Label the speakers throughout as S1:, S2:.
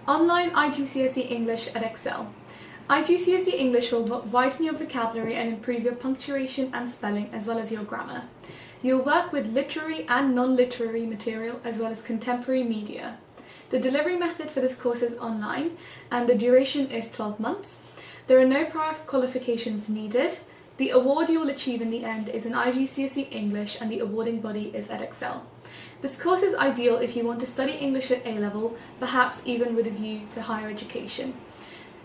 S1: Online IGCSE English at Edexcel. IGCSE English will widen your vocabulary and improve your punctuation and spelling as well as your grammar. You'll work with literary and non-literary material as well as contemporary media. The delivery method for this course is online and the duration is 12 months. There are no prior qualifications needed. The award you will achieve in the end is an IGCSE English and the awarding body is Edexcel. This course is ideal if you want to study English at A-level, perhaps even with a view to higher education.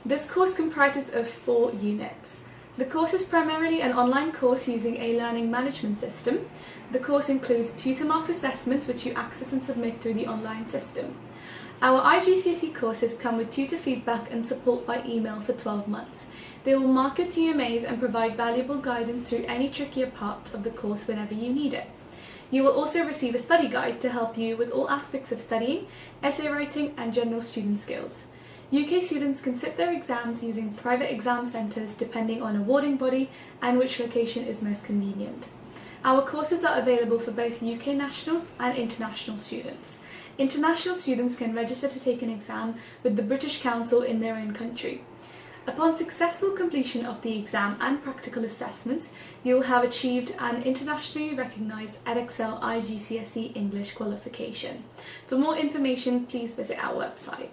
S1: This course comprises of 4 units. The course is primarily an online course using a learning management system. The course includes tutor-marked assessments which you access and submit through the online system. Our IGCSE courses come with tutor feedback and support by email for 12 months. They will mark your TMAs and provide valuable guidance through any trickier parts of the course whenever you need it. You will also receive a study guide to help you with all aspects of studying, essay writing and general student skills. UK students can sit their exams using private exam centres depending on awarding body and which location is most convenient. Our courses are available for both UK nationals and international students. International students can register to take an exam with the British Council in their own country. Upon successful completion of the exam and practical assessments, you will have achieved an internationally recognised Edexcel IGCSE English qualification. For more information, please visit our website.